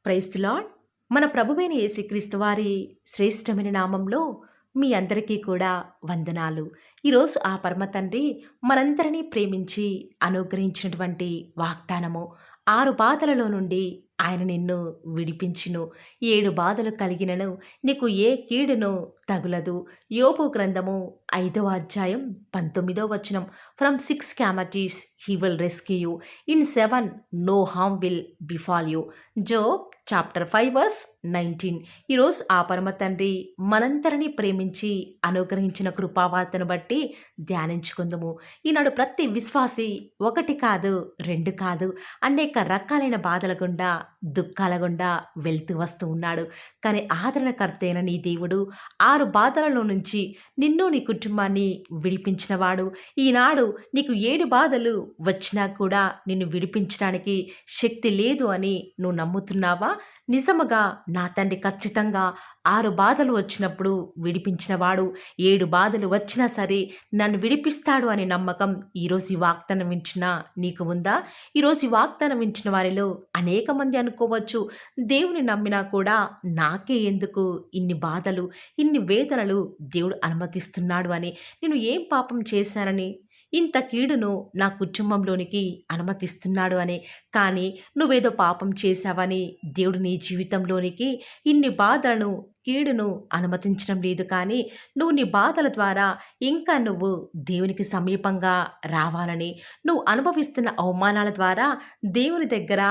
Praise the lord. మన ప్రభువైన యేసుక్రీస్తు వారి శ్రేష్టమైన నామంలో మీ అందరికీ కూడా వందనాలు. ఈరోజు ఆ పరమ తండ్రి మనందరినీ ప్రేమించి అనుగ్రహించినటువంటి వాగ్దానము 6 బాధలలో నుండి ఆయన నిన్ను విడిపించును. 7 బాధలు కలిగినను నీకు ఏ కీడును తగులదు. యోబు గ్రంథము 5వ అధ్యాయం 19వ వచనం. From 6 calamities he will rescue you. In 7 no harm will befall you. Job chapter 5 verse 19. ఈరోజు ఆ పరమ తండ్రి మనందరినీ ప్రేమించి అనుగ్రహించిన కృపావార్తను బట్టి ధ్యానించుకుందుము. ఈనాడు ప్రతి విశ్వాసి 1 కాదు 2 కాదు అనేక రకాలైన బాధల గుండా దుఃఖాల గుండా వెళ్తూ వస్తూ ఉన్నాడు. కానీ ఆదరణకర్త అయిన నీ దేవుడు 6 బాధలలో నుంచి నిన్ను నీ కుటుంబాన్ని విడిపించినవాడు. ఈనాడు నీకు 7 బాధలు వచ్చినా కూడా నిన్ను విడిపించడానికి శక్తి లేదు అని నువ్వు నమ్ముతున్నావా? నిజముగా నా తండ్రి ఖచ్చితంగా 6 బాధలు వచ్చినప్పుడు విడిపించినవాడు. 7 బాధలు వచ్చినా సరే నన్ను విడిపిస్తాడు అనే నమ్మకం ఈరోజు ఈ వాగ్దానం వింటున్న నీకు ఉందా? ఈరోజు ఈ వాగ్దానం వింటున్న వారిలో అనేక మంది అనుకోవచ్చు, దేవుని నమ్మినా కూడా నాకే ఎందుకు ఇన్ని బాధలు, ఇన్ని వేదనలు దేవుడు అనుమతిస్తున్నాడు అని. నేను ఏం పాపం చేశానని ఇంత కీడును నా కుటుంబంలోనికి అనుమతిస్తున్నాడు అని. కానీ నువ్వేదో పాపం చేశావని దేవుడు నీ జీవితంలోనికి ఇన్ని బాధలను కీడును అనుమతించడం లేదు. కానీ నువ్వు నీ బాధల ద్వారా ఇంకా నువ్వు దేవునికి సమీపంగా రావాలని, నువ్వు అనుభవిస్తున్న అవమానాల ద్వారా దేవుని దగ్గర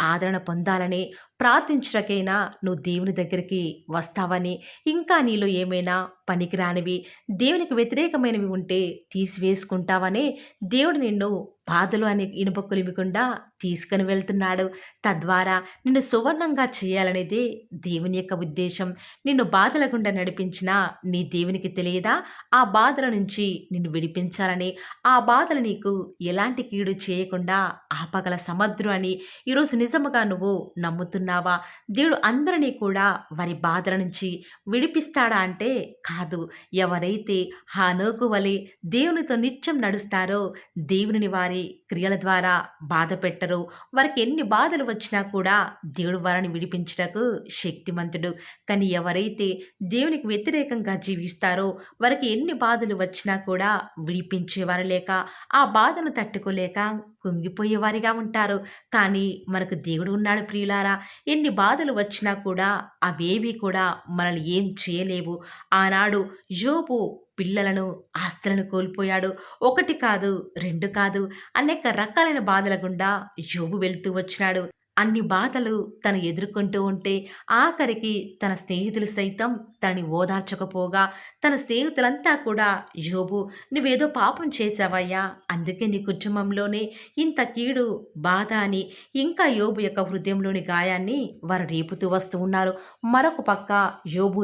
ఆదరణ పొందాలని ప్రార్థించడానికైనా నువ్వు దేవుని దగ్గరికి వస్తావని, ఇంకా నీలో ఏమైనా పనికిరానివి దేవునికి వ్యతిరేకమైనవి ఉంటే తీసివేసుకుంటావని దేవుడు నిన్ను బాధలు అనే ఇనుప కొలిమికుండా తీసుకుని వెళ్తున్నాడు. తద్వారా నిన్ను సువర్ణంగా చేయాలనేదే దేవుని యొక్క ఉద్దేశం. నిన్ను బాధల గుండా నడిపించిన నీ దేవునికి తెలియదా ఆ బాధల నుంచి నిన్ను విడిపించాలని, ఆ బాధలు నీకు ఎలాంటి కీడు చేయకుండా ఆపగల సమర్థుడు అని. ఈరోజు నిజముగా నువ్వు నమ్ముతున్నావా? దేవుడు అందరినీ కూడా వారి బాధల నుంచి విడిపిస్తాడా అంటే కాదు. ఎవరైతే హానోకు వలె దేవునితో నిత్యం నడుస్తారో, దేవుని వారి క్రియల ద్వారా బాధ పెట్టరు, వారికి ఎన్ని బాధలు వచ్చినా కూడా దేవుడు వారిని విడిపించుటకు శక్తిమంతుడు. కానీ ఎవరైతే దేవునికి వ్యతిరేకంగా జీవిస్తారో వారికి ఎన్ని బాధలు వచ్చినా కూడా విడిపించేవారు లేక, ఆ బాధను తట్టుకోలేక కుంగిపోయేవారిగా ఉంటారు. కానీ మనకు దేవుడు ఉన్నాడు ప్రియులారా. ఎన్ని బాధలు వచ్చినా కూడా అవేవి కూడా మనల్ని ఏం చేయలేవు. ఆనాడు యోబు పిల్లలను, ఆస్తులను కోల్పోయాడు. 1 కాదు 2 కాదు అనేక రకాలైన బాధల గుండా యోబు వెళ్తూ వచ్చినాడు. అన్ని బాధలు తను ఎదుర్కొంటూ ఉంటే ఆఖరికి తన స్నేహితులు సైతం తనని ఓదార్చకపోగా, తన స్నేహితులంతా కూడా యోబు నువ్వేదో పాపం చేశావయ్యా, అందుకే నీ కుటుంబంలోనే ఇంత కీడు బాధ అని ఇంకా యోబు యొక్క హృదయంలోని గాయాన్ని వారు రేపుతూ వస్తూ ఉన్నారు. మరొక పక్క యోబు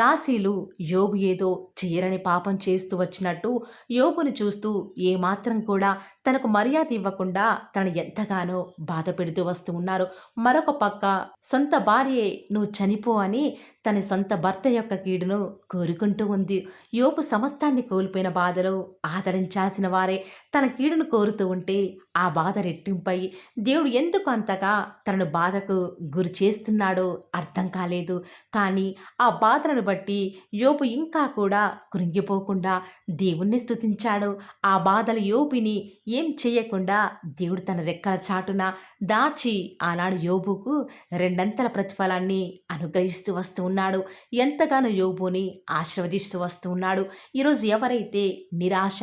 దాసీలు యోబు ఏదో చేయరని పాపం చేస్తూ వచ్చినట్టు యోబుని చూస్తూ ఏమాత్రం కూడా తనకు మర్యాద ఇవ్వకుండా తనను ఎంతగానో బాధ పెడుతూ వస్తూ ఉన్నారు. మరొక పక్క సొంత భార్యే నువ్వు చనిపో అని తన సొంత భర్త యొక్క కీడును కోరుకుంటూ ఉంది. యోబు సమస్తాన్ని కోల్పోయిన బాధలో ఆదరించాల్సిన వారే తన కీడును కోరుతూ ఉంటే ఆ బాధ రెట్టింపై దేవుడు ఎందుకు అంతగా తనను బాధకు గురి చేస్తున్నాడో అర్థం కాలేదు. కానీ ఆ బాధలను బట్టి యోబు ఇంకా కూడా కృంగిపోకుండా దేవుణ్ణి స్తుతించాడు. ఆ బాధలు యోబుని ఏం చేయకుండా దేవుడు తన రెక్కల చాటున దాచి ఆనాడు యోబుకు 2 ప్రతిఫలాన్ని అనుగ్రహిస్తూ వస్తూ ఉన్నాడు. ఎంతగానో యోబుని ఆశీర్వదిస్తూ వస్తూ ఉన్నాడు. ఈరోజు ఎవరైతే నిరాశ,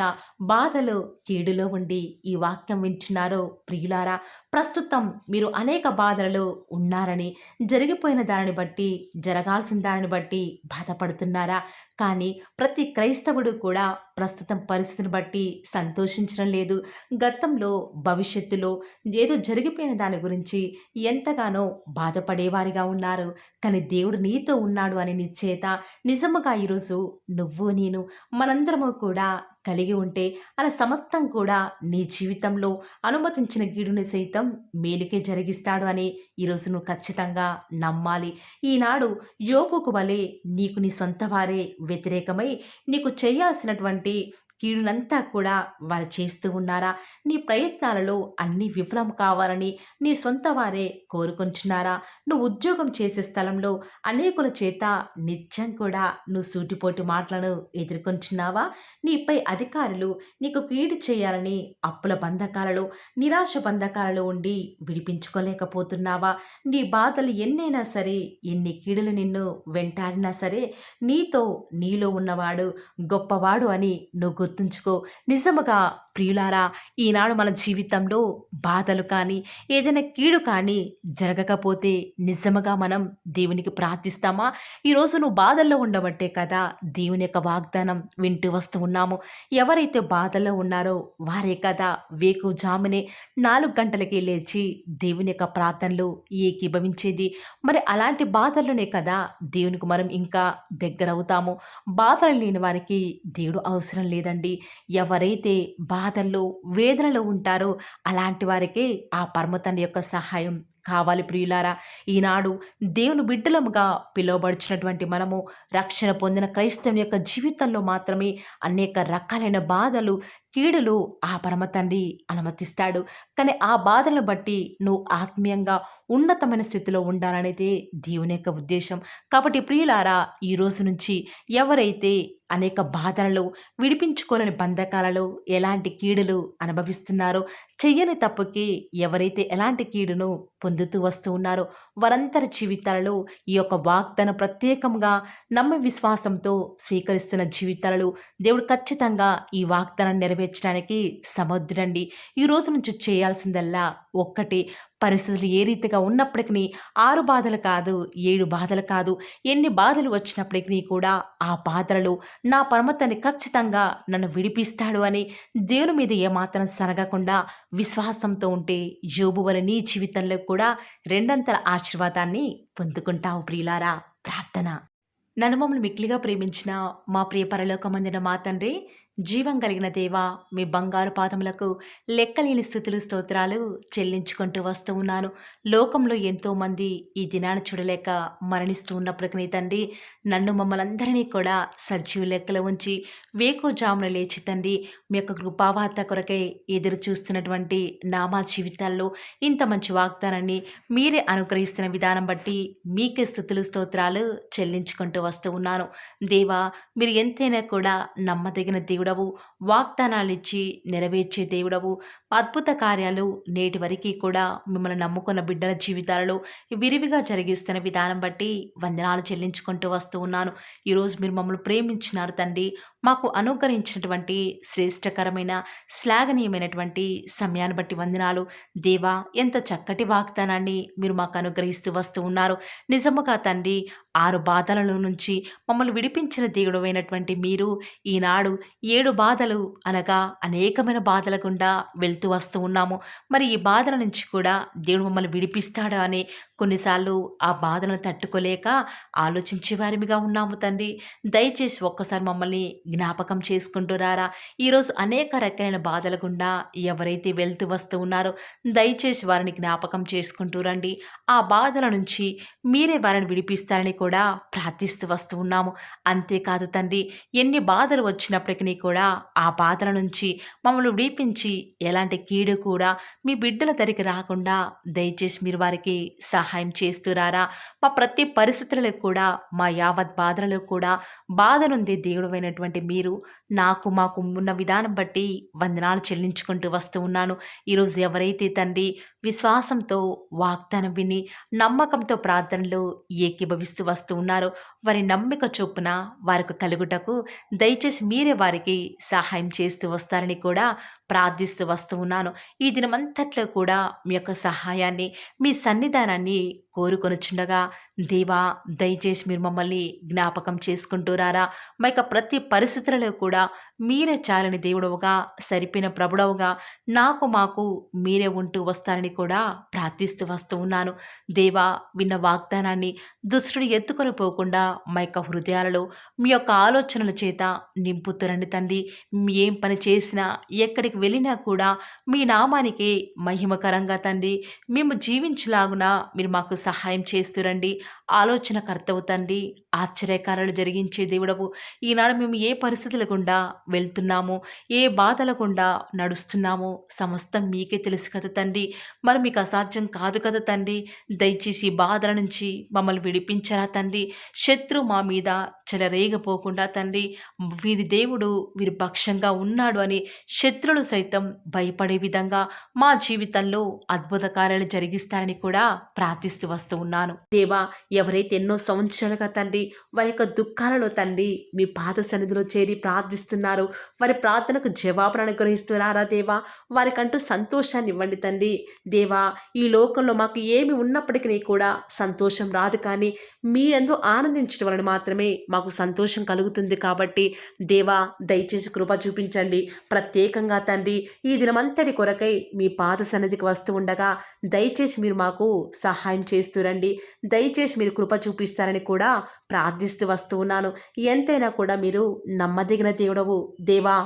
బాధలో, కీడులో ఉండి ఈ వాక్యం వింటున్నారో ప్రియులారా, ప్రస్తుతం మీరు అనేక బాధలలో ఉన్నారని, జరిగిపోయిన దానిని బట్టి, జరగాల్సిన దానిని బట్టి బాధపడుతున్నారా? కానీ ప్రతి క్రైస్తవుడు కూడా ప్రస్తుతం పరిస్థితిని బట్టి సంతోషించడం లేదు. గతంలో, భవిష్యత్తులో ఏదో జరిగిపోయిన దాని గురించి ఎంతగానో బాధపడేవారిగా ఉన్నారు. కానీ దేవుడు నీతో ఉన్నాడు అని నిశ్చేత నిజముగా ఈరోజు నువ్వు నేను మనందరము కూడా కలిగి ఉంటే అలా సమస్తం కూడా నీ జీవితంలో అనుమతించిన గీడుని సైతం మేలుకే జరిగిస్తాడు అని ఈరోజు నువ్వు ఖచ్చితంగా నమ్మాలి. ఈనాడు యోబుకు వలె నీకు నీ సొంత వారే వ్యతిరేకమై నీకు చేయాల్సినటువంటి కీడునంతా కూడా వారు చేస్తూ ఉన్నారా? నీ ప్రయత్నాలలో అన్నీ విఫలం కావాలని నీ సొంత వారే కోరుకొంచున్నారా? నువ్వు ఉద్యోగం చేసే స్థలంలో అనేకుల చేత నిత్యం కూడా నువ్వు సూటిపోటి మాటలను ఎదుర్కొంటున్నావా? నీపై అధికారులు నీకు కీడు చేయాలని అప్పుల బంధకాలలో, నిరాశ బంధకాలలో ఉండి విడిపించుకోలేకపోతున్నావా? నీ బాధలు ఎన్నైనా సరే, ఎన్ని కీడులు నిన్ను వెంటాడినా సరే, నీలో ఉన్నవాడు గొప్పవాడు అని నువ్వు గుర్తుంచుకో. నిజముగా ప్రియులారా, ఈనాడు మన జీవితంలో బాధలు కానీ, ఏదైనా కీడు కానీ జరగకపోతే నిజముగా మనం దేవునికి ప్రార్థిస్తామా? ఈరోజు నువ్వు బాధల్లో ఉండబట్టే కదా దేవుని యొక్క వాగ్దానం వింటూ వస్తూ ఉన్నాము. ఎవరైతే బాధల్లో ఉన్నారో వారే కదా వేకువజామునే 4 గంటలకే లేచి దేవుని యొక్క ప్రార్థనలు ఏకీభవించేది. మరి అలాంటి బాధల్లోనే కదా దేవునికి మనం ఇంకా దగ్గరవుతాము. బాధలు లేని వారికి దేవుడు అవసరం లేదండి. ఎవరైతే బాధల్లో, వేదనలో ఉంటారో అలాంటి వారికే ఆ పరమ యొక్క సహాయం కావాలి ప్రియులారా. ఈనాడు దేవుని బిడ్డలముగా పిలువబడుచున్నటువంటి మనము, రక్షణ పొందిన క్రైస్తవుని యొక్క జీవితంలో మాత్రమే అనేక రకాలైన బాధలు, కీడులు ఆ పరమ తండ్రి అనుమతిస్తాడు. కానీ ఆ బాధలను బట్టి నువ్వు ఆత్మీయంగా ఉన్నతమైన స్థితిలో ఉండాలనేదే దేవుని యొక్క ఉద్దేశం. కాబట్టి ప్రియులారా, ఈ రోజు నుంచి ఎవరైతే అనేక బాధలలో, విడిపించుకోలేని బంధకాలలో ఎలాంటి కీడులు అనుభవిస్తున్నారో, చెయ్యని తప్పుకి ఎవరైతే ఎలాంటి కీడును పొందుతూ వస్తూ ఉన్నారో వారందరి జీవితాలలో ఈ యొక్క వాగ్దానం ప్రత్యేకంగా నమ్మి విశ్వాసంతో స్వీకరిస్తున్న జీవితాలలో దేవుడు ఖచ్చితంగా ఈ వాగ్దానం నెరవేర్చడానికి సమర్థుడండి. ఈ రోజు నుంచి చేయాల్సిందల్లా ఒక్కటే, పరిస్థితులు ఏ రీతిగా ఉన్నప్పటికీ 6 బాధలు కాదు, 7 బాధలు కాదు, ఎన్ని బాధలు వచ్చినప్పటికీ కూడా ఆ బాధలలో నా పరమతని ఖచ్చితంగా నన్ను విడిపిస్తాడు అని దేవుని మీద ఏమాత్రం సనగకుండా విశ్వాసంతో ఉంటే యోబు వలె నీ జీవితంలో కూడా రెండంతల ఆశీర్వాదాన్ని పొందుకుంటావు ప్రియులారా. ప్రార్థన. నన్ను మమ్మల్ని మిక్కిలిగా ప్రేమించిన మా ప్రియ పరలోకమందిన మా తండ్రి, జీవం కలిగిన దేవా, మీ బంగారు పాదములకు లెక్కలేని స్థుతులు, స్తోత్రాలు చెల్లించుకుంటూ వస్తూ ఉన్నాను. లోకంలో ఎంతోమంది ఈ దినాన్ని చూడలేక మరణిస్తూ ఉన్నప్పటికీ తండ్రి, నన్ను మమ్మల్ని అందరినీ కూడా సజీవ లెక్కలో ఉంచి వేకువజామున లేచి తండ్రి, మీ యొక్క కృపావార్త కొరకై ఎదురు చూస్తున్నటువంటి మా జీవితాల్లో ఇంత మంచి వాగ్దానాన్ని మీరే అనుగ్రహిస్తున్న విధానం బట్టి మీకే స్థుతులు, స్తోత్రాలు చెల్లించుకుంటూ వస్తూ ఉన్నాను. దేవా, మీరు ఎంతైనా కూడా నమ్మదగిన దేవుడవు, వాగ్దానాలిచ్చి నెరవేర్చే దేవుడవు, అద్భుత కార్యాలు నేటి వరకు కూడా మిమ్మల్ని నమ్ముకున్న బిడ్డల జీవితాలలో విరివిగా జరిగిస్తున్న విధానం బట్టి వందనాలు చెల్లించుకుంటూ వస్తూ ఉన్నాను. ఈరోజు మీరు మమ్మల్ని ప్రేమించినారు తండ్రి. మాకు అనుగ్రహించినటువంటి శ్రేష్టకరమైన, శ్లాఘనీయమైనటువంటి సమయాన్ని బట్టి వందనాలు. దేవా, ఎంత చక్కటి వాగ్దానాన్ని మీరు మాకు అనుగ్రహిస్తూ వస్తూ ఉన్నారు. నిజముగా తండ్రి, 6 బాధలలో నుంచి మమ్మల్ని విడిపించిన దేవుడు అయినటువంటి మీరు ఈనాడు 7 బాధలు అనగా అనేకమైన బాధల గుండా వెళ్తూ వస్తూ ఉన్నాము. మరి ఈ బాధల నుంచి కూడా దేవుడు మమ్మల్ని విడిపిస్తాడా అని కొన్నిసార్లు ఆ బాధలను తట్టుకోలేక ఆలోచించే వారిగా ఉన్నాము తండ్రి. దయచేసి ఒక్కసారి మమ్మల్ని జ్ఞాపకం చేసుకుంటూ రారా. ఈరోజు అనేక రకాలైన బాధల గుండా ఎవరైతే వెళ్తూ వస్తూ ఉన్నారో దయచేసి వారిని జ్ఞాపకం చేసుకుంటూ రండి. ఆ బాధల నుంచి మీరే వారిని విడిపిస్తారని కూడా ప్రార్థిస్తూ వస్తూ ఉన్నాము. అంతేకాదు తండ్రి, ఎన్ని బాధలు వచ్చినప్పటికీ కూడా ఆ బాధల నుంచి మమ్మల్ని విడిపించి ఎలాంటి కీడు కూడా మీ బిడ్డల దరికి రాకుండా దయచేసి మీరు వారికి సహాయం చేస్తురారా. మా ప్రతి పరిస్థితులలో కూడా, మా యావత్ బాధలలో కూడా బాధనుంది దేవుడైనటువంటి మీరు మాకు ఉన్న విధానం బట్టి వందనాలు చెల్లించుకుంటూ వస్తూ ఉన్నాను. ఈరోజు ఎవరైతే తండ్రి విశ్వాసంతో వాగ్దానం విని నమ్మకంతో ప్రార్థనలు ఏకీభవిస్తూ వస్తూ ఉన్నారో వారి నమ్మిక చొప్పున వారికి కలుగుటకు దయచేసి మీరే వారికి సహాయం చేస్తూ వస్తారని కూడా ప్రార్థిస్తూ వస్తూ ఉన్నాను. ఈ దినమంతట్లో కూడా మీ యొక్క సహాయాన్ని, మీ సన్నిధానాన్ని కోరుకొనుచుండగా దేవా, దయచేసి మీరు మమ్మల్ని జ్ఞాపకం చేసుకుంటూ రారా. మా యొక్క ప్రతి పరిస్థితులలో కూడా మీరే చాలని దేవుడవుగా, సరిపోయిన ప్రభుడవుగా మాకు మీరే ఉంటూ వస్తారని కూడా ప్రార్థిస్తూ వస్తూ ఉన్నాను. దేవా, విన్న వాగ్దానాన్ని దుష్టుడు ఎత్తుకొని పోకుండా మా యొక్క హృదయాలలో మీ యొక్క ఆలోచనల చేత నింపుతురండి తండ్రి. ఏం పని చేసినా, ఎక్కడికి వెళ్ళినా కూడా మీ నామానికి మహిమకరంగా తండ్రి మేము జీవించలాగున మీరు మాకు సహాయం చేస్తురండి. ఆలోచనకర్తవు తండ్రి, ఆశ్చర్యకార్యాలు జరిగించే దేవుడవు. ఈనాడు మేము ఏ పరిస్థితుల గుండా వెళ్తున్నామో, ఏ బాధల గుండా నడుస్తున్నామో సమస్తం మీకే తెలుసు కదా తండ్రి. మరి మీకు అసాధ్యం కాదు కదా తండ్రి. దయచేసి ఈ బాధల నుంచి మమ్మల్ని విడిపించరా తండ్రి. శత్రువు మా మీద చెలరేగపోకుండా తండ్రి, వీరి దేవుడు వీరి పక్షంగా ఉన్నాడు అని శత్రువులు సైతం భయపడే విధంగా మా జీవితంలో అద్భుత కార్యాలు జరిగిస్తారని కూడా ప్రార్థిస్తూ వస్తూ ఉన్నాను. దేవా, ఎవరైతే ఎన్నో సంవత్సరాలుగా తండ్రి వారి యొక్క దుఃఖాలలో తండ్రి మీ పాద సన్నిధిలో చేరి ప్రార్థిస్తున్నారు, వారి ప్రార్థనకు జవాబును అనుగ్రహిస్తున్నారా దేవా. వారికంటూ సంతోషాన్ని ఇవ్వండి తండ్రి. దేవా, ఈ లోకంలో మాకు ఏమి ఉన్నప్పటికీ కూడా సంతోషం రాదు, కానీ మీ యందు ఆనందించడం వలన మాత్రమే మాకు సంతోషం కలుగుతుంది. కాబట్టి దేవా, దయచేసి కృప చూపించండి. ప్రత్యేకంగా తండ్రి ఈ దినమంతటి కొరకై మీ పాద సన్నిధికి వస్తూ ఉండగా దయచేసి మీరు మాకు సహాయం చేస్తురండి. దయచేసి మీరు కృప చూపిస్తారని కూడా ప్రార్థిస్తూ వస్తూ ఉన్నాను. ఎంతైనా కూడా మీరు నమ్మదగిన దేవుడవు దేవా.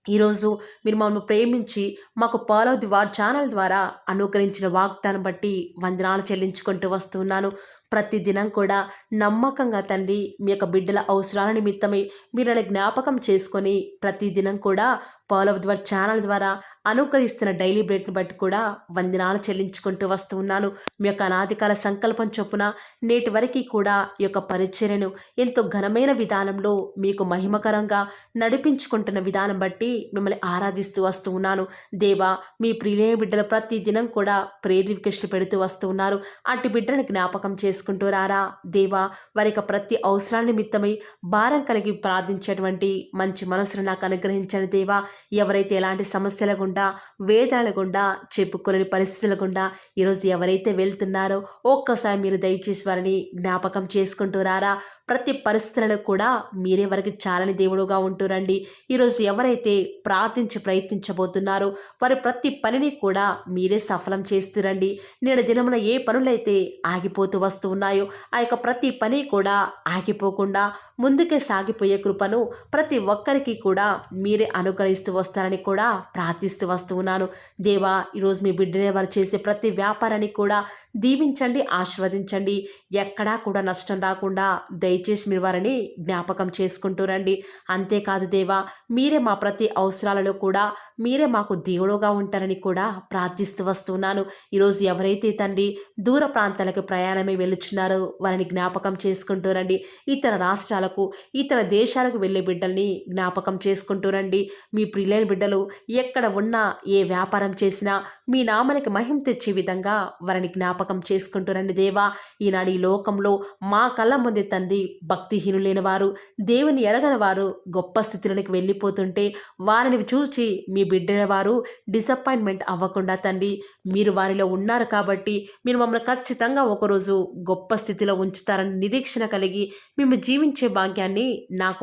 ఈరోజు మీరు మమ్మల్ని ప్రేమించి మాకు pearl of the word channel ద్వారా అనుగ్రహించిన వాగ్దానం బట్టి వందనాలు చెల్లించుకుంటూ వస్తున్నాను. ప్రతి దినం కూడా నమ్మకంగా తండ్రి మీ యొక్క బిడ్డల అవసరాల నిమిత్తమై మీరు నన్ను జ్ఞాపకం చేసుకొని ప్రతి దినం కూడా pearl of the word channel ద్వారా అనుగ్రహిస్తున్న డైలీ బ్రెడ్ని బట్టి కూడా వందనాలు చెల్లించుకుంటూ వస్తూ ఉన్నాను. మీ యొక్క అనాదికాల సంకల్పం చొప్పున నేటి వరకు కూడా ఈ యొక్క పరిచర్యను ఎంతో ఘనమైన విధానంలో మీకు మహిమకరంగా నడిపించుకుంటున్న విధానం బట్టి మిమ్మల్ని ఆరాధిస్తూ వస్తూ ఉన్నాను. దేవా, మీ ప్రియులైన బిడ్డలు ప్రతి దినం కూడా ప్రేయర్ రిక్వెస్ట్లు పెడుతూ వస్తూ ఉన్నారు. అట్టి బిడ్డలను జ్ఞాపకం చేసుకుంటూ రారా దేవా. వారి యొక్క ప్రతి అవసరాల నిమిత్తమై భారం కలిగి ప్రార్థించేటువంటి మంచి మనసును నాకు అనుగ్రహించండి దేవా. ఎవరైతే ఎలాంటి సమస్యల గుండా, వేదనల గుండా, చెప్పుకోలేని పరిస్థితుల గుండా ఈరోజు ఎవరైతే వెళ్తున్నారో ఒక్కసారి మీరు దయచేసి వారిని జ్ఞాపకం చేసుకుంటూ రారా. ప్రతి పరిస్థితులలో కూడా మీరే వారికి చాలని దేవుడుగా ఉంటూరండి. ఈరోజు ఎవరైతే ప్రార్థించి ప్రయత్నించబోతున్నారో వారి ప్రతి పనిని కూడా మీరే సఫలం చేస్తురండి. నేడు దినమున ఏ పనులైతే ఆగిపోతూ వస్తూ ఉన్నాయో ఆ యొక్క ప్రతి పని కూడా ఆగిపోకుండా ముందుకే సాగిపోయే కృపను ప్రతి ఒక్కరికి కూడా మీరే అనుగ్రహిస్తూ వస్తారని కూడా ప్రార్థిస్తూ వస్తూ ఉన్నాను. దేవా, ఈరోజు మీ బిడ్డనే వారు చేసే ప్రతి వ్యాపారాన్ని కూడా దీవించండి, ఆశీర్వదించండి. ఎక్కడా కూడా నష్టం రాకుండా దయచేసి మీరు వారిని జ్ఞాపకం చేసుకుంటూ రండి. అంతేకాదు దేవా, మీరే మా ప్రతి అవసరాలలో కూడా మీరే మాకు దేవుడుగా ఉంటారని కూడా ప్రార్థిస్తూ వస్తున్నాను. ఈరోజు ఎవరైతే తండ్రి దూర ప్రాంతాలకు ప్రయాణమే వెళుచున్నారో వారిని జ్ఞాపకం చేసుకుంటూ రండి. ఇతర రాష్ట్రాలకు, ఇతర దేశాలకు వెళ్ళే బిడ్డల్ని జ్ఞాపకం చేసుకుంటూ రండి. మీ ప్రియులైన బిడ్డలు ఎక్కడ ఉన్నా, ఏ వ్యాపారం చేసినా మీ నామానికి మహిమ తెచ్చే విధంగా వారిని జ్ఞాపకం చేసుకుంటూ రండి దేవా. ఈనాడు ఈ లోకంలో మా కళ్ళ ముందే తండ్రి భక్తిహీనులైన వారు, దేవుని ఎరగని వారు గొప్ప స్థితిలోనికి వెళ్ళిపోతుంటే వారిని చూసి మీ బిడ్డల వారు డిసప్పాయింట్మెంట్ అవ్వకుండా తండ్రి మీరు వారిలో ఉన్నారు కాబట్టి మీరు మమ్మల్ని ఖచ్చితంగా ఒకరోజు గొప్ప స్థితిలో ఉంచుతారని నిరీక్షణ కలిగి మేము జీవించే భాగ్యాన్ని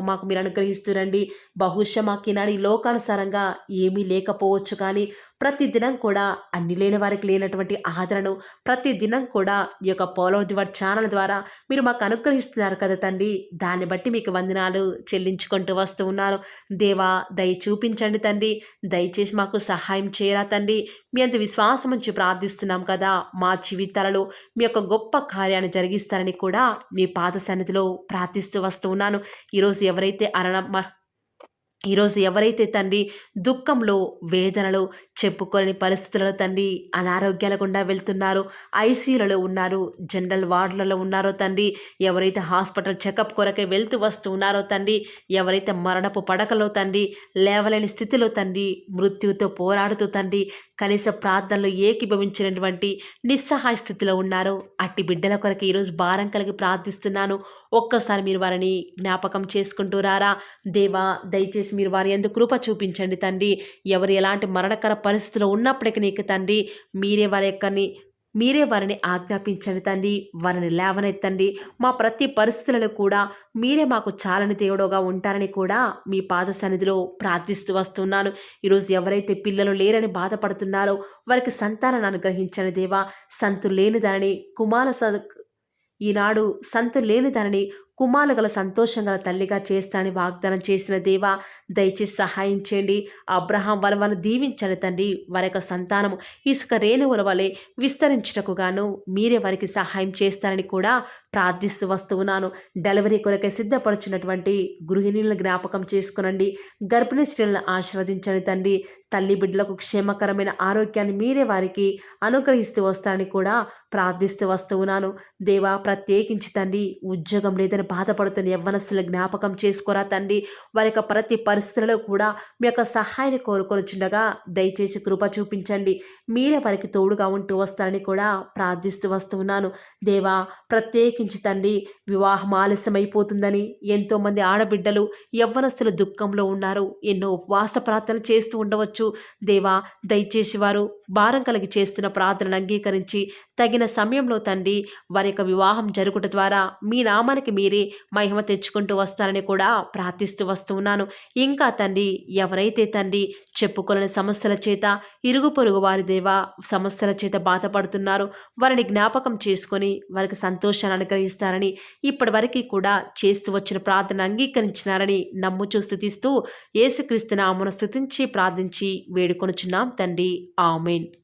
మాకు మీరు అనుగ్రహిస్తురండి. బహుశా మాకు ఈనాడు ఈ లోకానుసారంగా ఏమీ లేకపోవచ్చు, కానీ ప్రతి దినం కూడా అన్ని లేని వారికి లేనటువంటి ఆదరణను ప్రతి దినం కూడా ఈ యొక్క pearl of the word channel ద్వారా మీరు మాకు అనుగ్రహిస్తున్నారు కదా తండ్రి. దాన్ని బట్టి మీకు వందనాలు చెల్లించుకుంటూ వస్తూ ఉన్నాను. దేవా, దయ చూపించండి తండ్రి. దయచేసి మాకు సహాయం చేయరా తండ్రి. మీ అంత విశ్వాసం ఉంచి ప్రార్థిస్తున్నాం కదా. మా జీవితాలలో మీ యొక్క గొప్ప కార్యాన్ని జరిగిస్తారని కూడా మీ పాద సన్నిధిలో ప్రార్థిస్తూ వస్తూ ఉన్నాను. ఈరోజు ఎవరైతే తండ్రి దుఃఖంలో, వేదనలో, చెప్పుకోలేని పరిస్థితులలో తండ్రి అనారోగ్యాల గుండా వెళ్తున్నారో, ఐసీయూలలో ఉన్నారు, జనరల్ వార్డులలో ఉన్నారో తండ్రి, ఎవరైతే హాస్పిటల్ చెకప్ కొరకే వెళ్తూ వస్తూ ఉన్నారో తండ్రి, ఎవరైతే మరణపు పడకలో తండ్రి లేవలేని స్థితిలో తండ్రి మృత్యువుతో పోరాడుతూ తండ్రి కనీస ప్రార్థనలు ఏకీభవించినటువంటి నిస్సహాయ స్థితిలో ఉన్నారో అట్టి బిడ్డల కొరకు ఈరోజు భారం కలిగి ప్రార్థిస్తున్నాను. ఒక్కసారి మీరు వారిని జ్ఞాపకం చేసుకుంటూ రారా దేవా. దయచేసి మీరు వారి యందు కృప చూపించండి తండ్రి. ఎవరు ఎలాంటి మరణకర పరిస్థితిలో ఉన్నప్పటికీ నీకు తండ్రి మీరే వారిని ఆజ్ఞాపించండి తండ్రి. వారిని లేవనెత్తండి. మా ప్రతి పరిస్థితులను కూడా మీరే మాకు చాలని దేవుడుగా ఉంటారని కూడా మీ పాద సన్నిధిలో ప్రార్థిస్తూ వస్తున్నాను. ఈరోజు ఎవరైతే పిల్లలు లేరని బాధపడుతున్నారో వారికి సంతానాన్ని అనుగ్రహించండి దేవా. ఈనాడు సంతు లేని దానిని కుమారులు గల సంతోషం గల తల్లిగా చేస్తానని వాగ్దానం చేసిన దేవా, దయచేసి సహాయం చేయండి. అబ్రహాం వాళ్ళను దీవించండి తండ్రి. వారి యొక్క సంతానము ఇసుక రేణువుల వలె విస్తరించుటకు గాను మీరే వారికి సహాయం చేస్తారని కూడా ప్రార్థిస్తూ వస్తున్నాను. డెలివరీ కొరకై సిద్ధపడుచున్నటువంటి గృహిణులను జ్ఞాపకం చేసుకునండి. గర్భిణీ స్త్రీలను ఆశీర్వదించండి తండ్రి. తల్లి బిడ్డలకు క్షేమకరమైన ఆరోగ్యాన్ని మీరే వారికి అనుగ్రహిస్తూ వస్తారని కూడా ప్రార్థిస్తూ వస్తున్నాను. దేవా, ప్రత్యేకించి తండ్రి ఉద్యోగం లేదని బాధపడుతున్న యవ్వనస్తుల జ్ఞాపకం చేసుకోరా తండ్రి. వారి యొక్క ప్రతి పరిస్థితుల్లో కూడా మీ యొక్క సహాయాన్ని కోరుకొనిచుండగా దయచేసి కృప చూపించండి. మీరే వారికి తోడుగా ఉంటూ వస్తారని కూడా ప్రార్థిస్తూ వస్తున్నాను. దేవా, ప్రత్యేకించి తండ్రి వివాహం ఆలస్యమైపోతుందని ఎంతోమంది ఆడబిడ్డలు యవ్వనస్తులు దుఃఖంలో ఉన్నారు. ఎన్నో ఉపవాస ప్రార్థనలు చేస్తూ ఉండవచ్చు. దేవా, దయచేసి వారు భారం కలిగి చేస్తున్న ప్రార్థనను అంగీకరించి తగిన సమయంలో తండ్రి వారి యొక్క వివాహం జరుగుట ద్వారా మీ నామానికి మీరే మహిమ తెచ్చుకుంటూ వస్తారని కూడా ప్రార్థిస్తూ వస్తున్నాను. ఇంకా తండ్రి ఎవరైతే తండ్రి చెప్పుకోలేని సమస్యల చేత ఇరుగు పొరుగు వారి దేవా సమస్యల చేత బాధపడుతున్నారో వారిని జ్ఞాపకం చేసుకొని వారికి సంతోషాన్ని అనుగ్రహిస్తారని ఇప్పటి వరకు కూడా చేస్తూ వచ్చిన ప్రార్థన అంగీకరించినారని నమ్ముచూ స్తుతిస్తూ యేసుక్రీస్తు నామమున స్తుతించి ప్రార్థించి వేడుకొనుచున్నాం తండ్రి. ఆమేన్.